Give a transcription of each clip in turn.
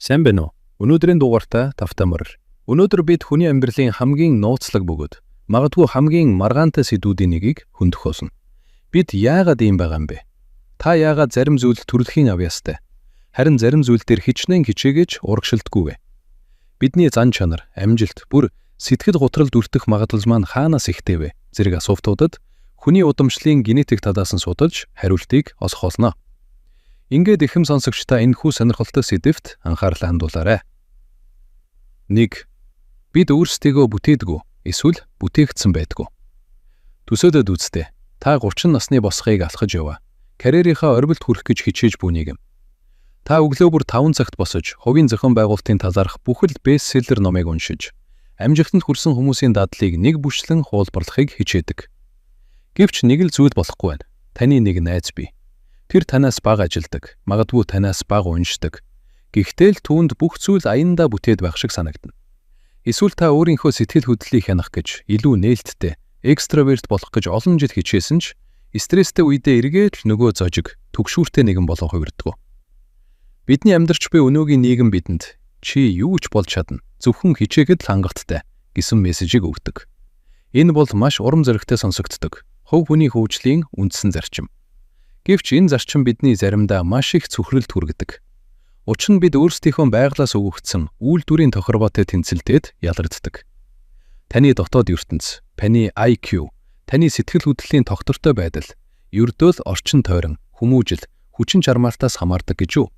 Сайн байна уу? Өнөөдрийн дугаартай тавтай морир. Өнөөдөр бид хүний амьдралын хамгийн нууцлаг бөгөөд магадгүй хамгийн маргаантай сэдвүүдийн нэгийг хөндөх болно. Бид яагаад ийм байгаа юм бэ? Та яагаад зарим зүйл төрөлхийн авьяастай? Харин зарим зүйл дээр хичнээн хичээгэж урагшилдаггүй вэ? Бидний зан чанар, амжилт, бүр сэтгэл готролд өртөх магадлал маань хаанаас ихтэй вэ? Зэрэг асуултуудад хүний удамшлын генетик талаас нь судалж хариултыг олох болно. Ингээд ихэм сонсогчдаа энэхүү сонирхолтой сэдвт анхаарлаа хандуулаарай. 1. Бид өөрсдийгөө бүтээдэггүй, эсвэл бүтээгдсэн байдгүй. Төсөөлөд үзтээ. Та 30 насны босхийг алхаж яваа. Карьерийнхаа орбилд хүрэх гэж хичээж буй нэгэн. Та өглөө бүр 5 цагт босож, хувийн зохион байгуулалтын талаарх бүхэл бестселлер номыг уншиж, амжилтанд хүрсэн хүмүүсийн дадлыг нэг бүшлэн хуулбарлахыг хичээдэг. Гэвч нэг л зүйл болохгүй байна. Таны нэг найз бий. Тэр танаас бага ажилдаг, магадгүй танаас бага уншдаг. Гэхдээ л түүнд бүх зүйл аяндаа бүтээд байх шиг санагдана. Эсвэл та өөрийнхөө сэтгэл хөдлөлийг хянах гэж илүү нээлттэй, экстраверт болох гэж олон жил хичээсэн ч стресстэй үедээ эргээд л нөгөө зожиг, түгшүүртэй нэгэн болох хувирддаг. Бидний амьдарч буй өнөөгийн нийгэм бидэнд чи юу ч болж чадна, зөвхөн хичээхэд л хангалттай гэсэн мессежийг өгдөг. Энэ бол маш урам зоригтой сонсогддог. Хувь хүний хөгжлийн үндсэн зарчим. Гэвч энэ зарчим бидний заримдаа маш их цөхрөлд хүргэдэг. Учир нь бид өөрсдийнхөө байглаас өгөгдсөн үйлдвэрийн тохиргоотой тэнцэлдээд ялагддаг. Таны дотоод ертөнц, таны IQ, таны сэтгэл хөдлөлийн тогтвортой байдал, ердөө л орчин тойрон, хүмүүжил, хүчин чармаалтаас хамаардаг гэж юу?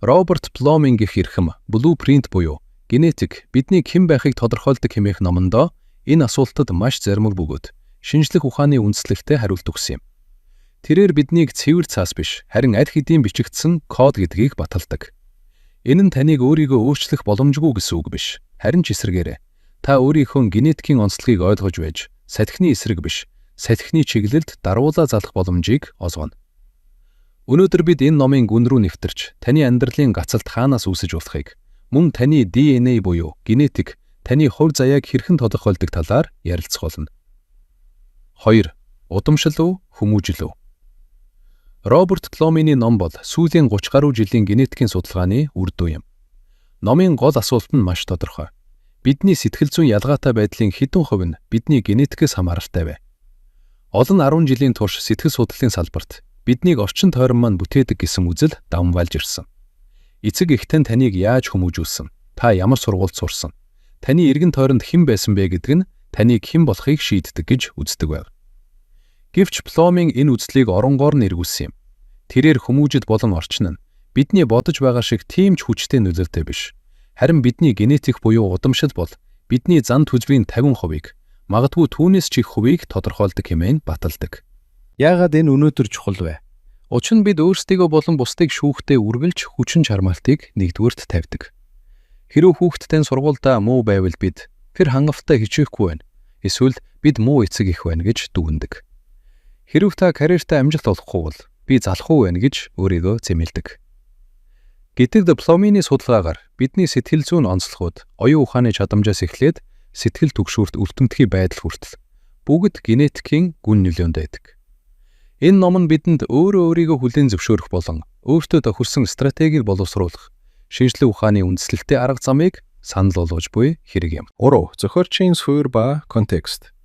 Роберт Пломинг гэх эрхэм Blueprint буюу генетик бидний хэн байхыг тодорхойлдог хэмээх номондоо энэ асуултад маш зармаг бөгөөд шинжлэх ухааны үндслэгтэй хариулт өгсөн юм. Тэрээр биднийг цэвэр цаас биш, харин аль хэдийн бичигдсэн код гэдгийг баталдаг. Энэ нь таныг өөрийгөө өөрчлөх боломжгүй гэсэн үг биш. Харин ч эсрэгээрээ та өөрийнхөө генетикийн онцлогийг ойлгож байж, сатхины эсрэг биш, сатхины чиглэлд дарвуулаа залах боломжийг олгоно. Өнөөдөр бид энэ номын гүн рүү нэвтэрч, таны амьдралын гацалт хаанаас үүсэж болохыг, мөн таны DNA буюу генетик, таны хувь заяаг хэрхэн тодорхойлдог талаар ярилцах болно. 2. Удамшил уу, хүмүүжил үү? Роберт Пломины ном бол сүүлийн 30 гаруй жилийн генетикийн судалгааны үр дүн юм. Номын гол асуулт нь маш тодорхой. Бидний сэтгэл зүйн ялгаатай байдлын хэдэн хувь нь бидний генетикээс хамааралтай вэ? Олон 10 жилийн турш сэтгэл судлалын салбарт биднийг орчин тойрон маань бүтээдэг гэсэн үзэл давмгайлж ирсэн. Эцэг эхтэн таныг яаж хүмүүжүүлсэн? Та ямар сургуульд сурсан? Таны эргэн тойронд хэн байсан бэ гэдэг нь таныг хэн болохыг шийддэг гэж үздэг байв. Гэвч Пломинг энэ үзлийг оронгоор нь эргүүлсэн юм. Тэрээр хүмүүжил болон орчин нь бидний бодож байгаа шиг тийм ч хүчтэй нөлөөтэй биш. Харин бидний генетик буюу удамшил бол бидний зан төлөвийн 50%-ийг, магадгүй түүнээс ч их хувийг тодорхойлдог хэмээн баталдаг. Яагаад энэ өнөөдөр чухал вэ? Учир нь бид өөрсдийгөө болон бусдыг шүүхтээ үргэлж хүчин чармаалтыг нэгдүгээрт тавьдаг. Хэрэв хүүхдтэй сургуульдаа муу байвал бид тэр хангалттай хичээхгүй байна. Эсвэл бид муу эцэг их байна гэж дүгнэдэг. Хэрэв та карьертаа амжилт олохгүй бол би залхуу байна гэж өөрийгөө зэмлэдэг. Гэтэл Пломины судалгаагаар бидний сэтгэл зүйн онцлогуд оюун ухааны чадамжаас эхлээд сэтгэл түгшүүрт өлтөмтгий байдал хүртэл бүгд генетикийн гүн нөлөөнд байдаг. Энэ ном нь бидэнд өөрийгөө хүлээн зөвшөөрөх болон өөртөө тохирсон стратегийг боловсруулах шинжлэх ухааны үндслэлтэй арга замыг санал болгож буй хэрэг юм. 3. Зохиолчийн суурь ба контекст.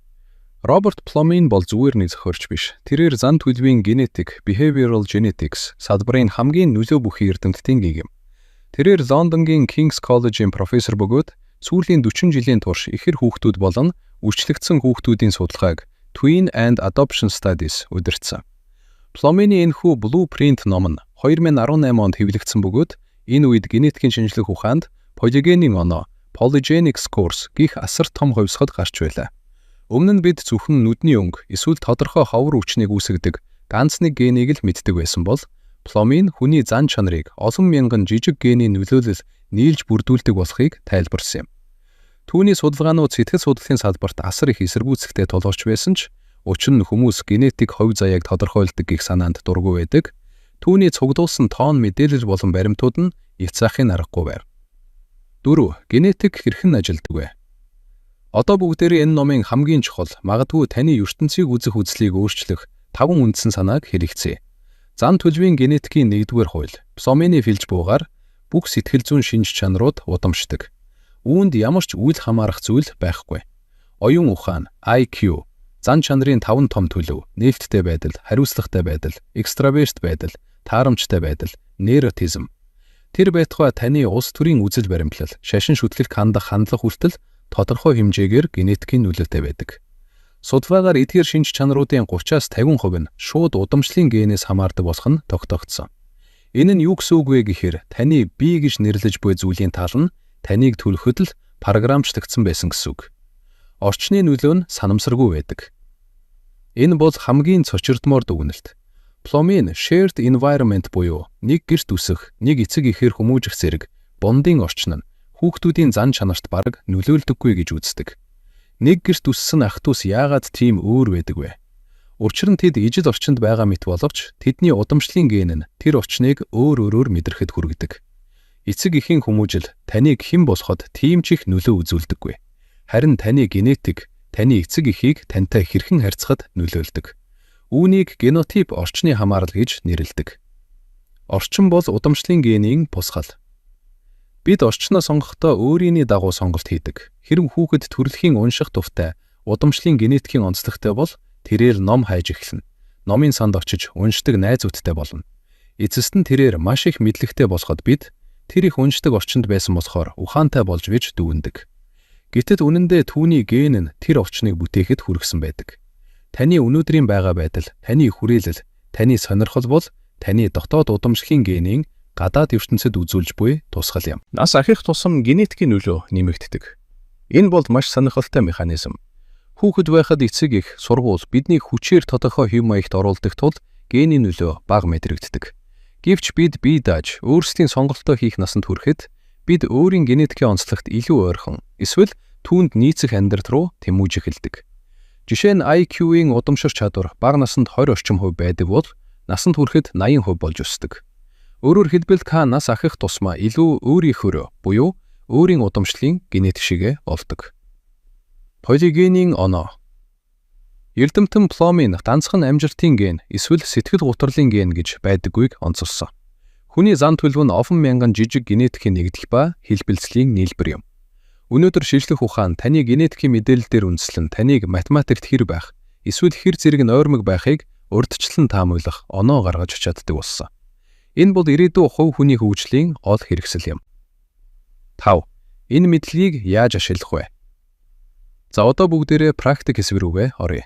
Роберт Пломин бол зүгээр нэг зохиолч биш. Тэрээр зан төлөвийн генетик, behavioral genetics салбарын хамгийн нөлөө бүхий эрдэмтдийн гэгэм. Тэрээр Лондонгийн King's College-ийн профессор бөгөөд сүүлийн 40 жилийн турш ихэр хүүхдүүд болон үрчлэгдсэн хүүхдүүдийн судалгааг Twin and Adoption Studies удирдсан. Пломины энэхүү Blueprint ном нь 2018 онд хэвлэгдсэн бөгөөд энэ үед генетикийн шинжлэх ухаанд полигенийн оноо, polygenic scores гих асар том хувьсгал гарч байлаа. Өмнө нь бид зөвхөн нүдний өнгө эсвэл тодорхой ховор хүчнийг үүсгэдэг ганц нэг генийг л мэддэг байсан бол Пломин хүний зан чанарыг олон мянган жижиг генийн нөлөөлөл нийлж бүрдүүлдэг болохыг тайлбарласан юм. Түүний судалгаанууд сэтгэл судлалын салбарт асар их эсэргүүцэлтэй тулгарч байсан ч учир нь хүмүүс генетик хувь заяаг тодорхойлдог гэх санаанд дургүй байдаг. Түүний цуглуулсан тоон мэдээлэл болон баримтууд нь яцаахын аргагүй байв. 4. Генетик хэрхэн ажилдаг вэ? Одоо бүгдээрээ энэ номын хамгийн чухал, магадгүй таны ертөнцийг үзэх үзлийг өөрчлөх 5 үндсэн санааг хэрэгцээ. Зан төлөвийн генетикийн 1-р хууль, Пломины филж буугаар бүх сэтгэл зүйн шинж чанарууд удамшдаг. Үүнд ямар ч үйл хамаарах зүйл байхгүй. Оюун ухаан, IQ, зан чанарын 5 том төлөв, нээлттэй байдал, хариуцлагатай байдал, экстраверт байдал, таарамжтай байдал, нейротизм. Тэр байтугай таны улс төрийн үзэл баримтлал, шашин шүтлэгт хандах хандлага хүртэл тодорхой хэмжээгээр генетикийн нөлөөтэй байдаг. Судалгаагаар эдгээр шинж чанаруудын 30-50% нь шууд удамшлын генээс хамаардаг болох нь тогтоогдсон. Энэ нь юу гэсэн үг вэ гэхээр таны бие гэж нэрлэж буй зүйлийн тал нь таныг төлөхөд л програмчлагдсан байсан гэсэн үг. Орчны нөлөө нь санамсаргүй байдаг. Энэ бол хамгийн цочирдмоор дүгнэлт. Пломын shared environment буюу нэг гэрт үсэх, нэг эцэг ихээр хүмүүжих зэрэг бондын орчин нь хүүхдүүдийн зан чанарт бараг нөлөөлдөггүй гэж үздэг. Нэг гэрт үссэн ах トゥ ус яагаад тийм өөр байдаг вэ? Учир нь тэд ижил орчинд байгаа мэт боловч тэдний удамшлын ген нь тэр орчныг өөрөөр мэдрэхэд хүргэдэг. Эцэг эхийн хүмүүжил таныг хэн болоход тийм ч их нөлөө үзүүлдэггүй. Харин таны генетик таны эцэг эхийг тантай хэрхэн харьцахад нөлөөлдөг. Үүнийг генотип орчны хамаарал гэж нэрлэдэг. Орчин бол удамшлын генийн бусгал. Бид орчноо сонгохдоо өөрийнхөө дагуу сонголт хийдэг. Хэрэв хүүхэд төрөлхийн унших дуртай, удамшлын генетикийн онцлогтой бол тэрээр ном хайж эхэлнэ. Номын санд очиж уншдаг найзуудтай болно. Эцэст нь тэрээр маш их мэдлэгтэй болоход бид тэр их уншдаг орчинд байсан болохоор ухаантай болж вэж дүүндэг. Гэтэл үнэндээ түүний ген нь тэр орчныг бүтээхэд хүргэсэн байдаг. Таны өнөөдрийн байгаа байдал, таны хүрээлэл, таны сонирхол бол таны дотоод удамшлын генийн гадаад ертөнцид үзүүлж буй тусгал юм. Нас ахих тусам генетикийн нөлөө нэмэгддэг. Энэ бол маш сонирхолтой механизм. Хүүхэд байхад эцэг их, сургууль бидний хүчээр тодорхой хэв маягт оруулдаг тул генийн нөлөө бага мэдрэгддэг. Гэвч бид бие дааж өөрсдийн сонголтоо хийх насанд хүрэхэд бид өөрийн генетикийн онцлогт илүү ойрхон, эсвэл түүнд нийцэх амьдрал руу тэмүүлж эхэлдэг. Жишээ нь IQ-ийн удамшир чадвар бага наснд 20 орчим хувь байдаг бол насанд хүрэхэд 80% болж өсдөг. Өөрөөр хэлбэл нас ахих тусмаа илүү өөрийнхөө буюу өөрийн удамшлын генетик шигээ олдог. Полигенийн оноо. Эрдэмтэн Пломын ганцхан амжилтын ген эсвэл сэтгэл гутралын ген гэж байдаггүйг онцолсон. Хүний зан төлөв нь офон мянган жижиг генетикийн нэгдэл ба хэлбэлцлийн нийлбэр юм. Өнөөдөр шинжлэх ухаан таны генетикийн мэдээлэл дээр үндэслэн таныг математикт хэр байх, эсвэл хэр зэрэг нь ойрмог байхыг урьдчилан таамаглах оноо гаргаж чаддаг болсон. Энэ бол ирээдүйн хувь хүний хөгжлийн гол хэрэгсэл юм. 5. Энэ мэдлэгийг яаж ашиглах вэ? За одоо бүгдээрээ практик хэсэг рүүгээ оръё.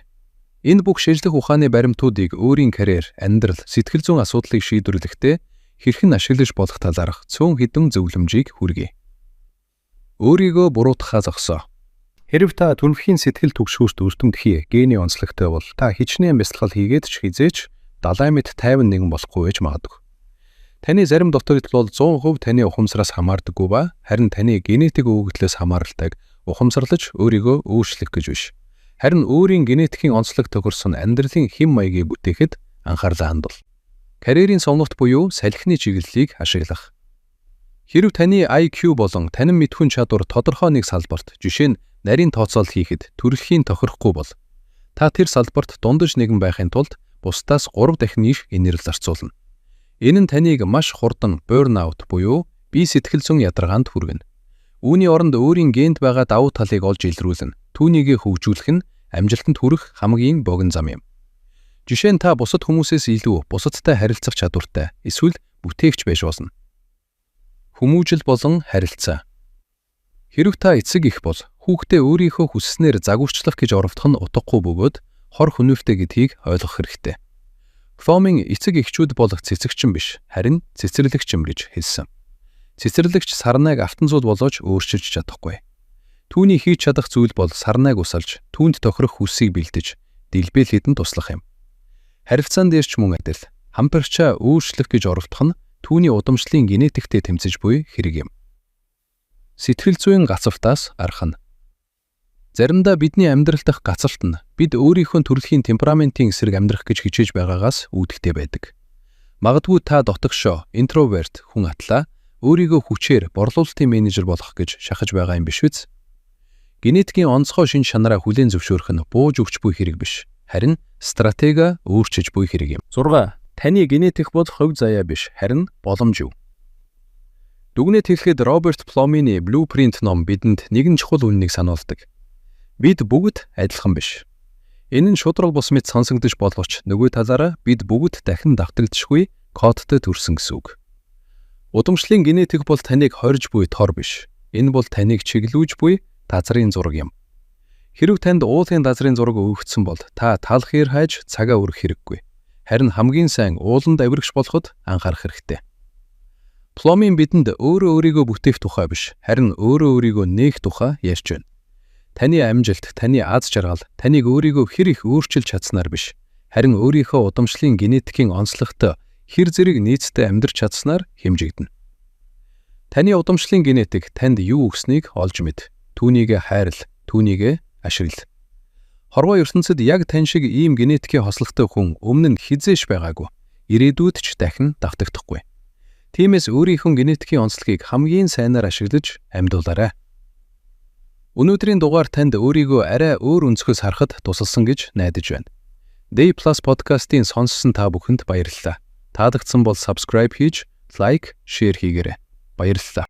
Энэ бүх шинжлэх ухааны баримтуудыг өөрийн карьер, амьдрал, сэтгэл зүйн асуудлыг шийдвэрлэхдээ хэрхэн ашиглаж болох талаарх цөөн хэдэн зөвлөмжийг хүргэе. Өөрийгөө буруутгахаа зогсоо. Хэрэв та төрөлхийн сэтгэл түгшүүрт өртөмдөхий гений онцлогтой бол та хичнээн бясалгал хийгээд ч хизээч 70-д 51 болохгүй байж магадгүй. Таны зарим дотор итгэл бол 100% таны ухамсараас хамаардаггүй ба харин таны генетик өгөгдлөөс хамааралтай ухамсарлаж өөрийгөө өөрчлөх гэж биш. Харин өөрийн генетикийн онцлог тохирсон амьдралын хэм маягийг бүтээхэд анхаарлаа хандуул. Карьерийн совногт буюу салхины чиглэлийг ашиглах. Хэрэв таны IQ болон танин мэдхүн чадвар тодорхой нэг салбарт, жишээ нь нарийн тооцоол хийхэд төрөлхийн тохирохгүй бол та тэр салбарт дундаж нэгэн байхын тулд бусдаас 3 дахин их энерги зарцуулна. Энэ нь таныг маш хурдан burnout буюу бие сэтгэл зүйн ядаргаанд хүргэнэ. Үүний оронд өөрийн генд байгаа давуу талыг олж илрүүлнэ. Түүнийг хөгжүүлэх нь амжилтанд хүрэх хамгийн богино зам юм. Жишээ нь та бусад хүмүүсээс илүү бусадтай харилцах чадвартай, эсвэл бүтээгч байж болно. Хүмүүжил болон харилцаа. Хэрэв та эцэг их бол хүүхдээ өөрийнхөө хүсснээр загварчлах гэж оролдох нь утгагүй бөгөөд хор хүнөөтэй гэдгийг ойлгох хэрэгтэй. Пломын эцэг эхчүүд бол цэцэгчин биш, харин цэцэрлэгч юм гэж хэлсэн. Цэцэрлэгч сарнайг автан зуул болооч өөрчилж чадахгүй. Түүний хийж чадах зүйл бол сарнайг усалж, түүнд тохирох хүсийг бэлдэж, дэлбэл хийдэн туслах юм. Харилцаан дээр ч мөн адил. Хампарчаа өөрчлөх гэж оролдох нь түүний удамшлын генетиктэй тэмцэж буй хэрэг юм. Сэтгэл зүйн гацавтаас архна. Заримдаа бидний амьдрал дахь гацалт нь бид өөрийнхөө төрөлхийн темпераментийн эсрэг амьдрах гэж хичээж байгаагаас үүдэлтэй байдаг. Магадгүй та дотогшоо, интроверт хүн атлаа өөрийгөө хүчээр борлуулалтын менежер болох гэж шахаж байгаа юм биш үз? Генетикийн онцгой шин чанараа хүлээн зөвшөөрөх нь бууж өгч буй хэрэг биш, харин стратеги өөрчилж буй хэрэг юм. 6. Таны генетик бол хувь заяа биш, харин боломж юу? Дүгнэлт хэлэхэд Роберт Пломины Blueprint ном бидэнд нэгэн чухал үннийг сануулдаг. Бид бүгд адилхан биш. Энэ нь шудрал бус мэт сонсогдож боловч нөгөө талаараа бид бүгд дахин давтагдчихгүй кодтой төрсөн гэсэн үг. Удамшлын генетик бол таныг хорж буй тор биш. Энэ бол таныг чиглүүлж буй дазрын зураг юм. Хэрв танд уулын дазрын зураг өгөгдсөн бол та талхаар хайж цагаа өргөх хэрэггүй. Харин хамгийн сайн ууланд авирагч болоход анхаарах хэрэгтэй. Пломин бидэнд өөрөө өөрийгөө бүтээх тухай биш, харин өөрөө өөрийгөө нээх тухай ярьж байна. Таны амжилт, таны аз жаргал, таныг өөрийгөө хэр их өөрчилж чадсанаар биш, харин өөрийнхөө удамшлын генетикийн онцлогтой хэр зэрэг нийцтэй амьдрч чадсанаар хэмжигдэнэ. Таны удамшлын генетик танд юу өгснийг олж мэд. Түүнийг хайрл, түүнийг ашиглал. Хорвоо ертөнцид яг тань шиг ийм генетикийн хослогтой хүн өмнө нь хизээш байгаагүй. Ирээдүйд ч дахин давтагдахгүй. Тиймээс өөрийнхөө генетикийн онцлогийг хамгийн сайнаар ашиглаж амьдуулаарай. Өнөөдрийн дугаар танд өөрийгөө арай өөр өнцгөөс харахад тусалсан гэж найдаж байна. Day+ подкастын сонссон та бүхэнд баярлалаа. Таалагдсан бол subscribe хийж, like, share хийгээрэй. Баярлалаа.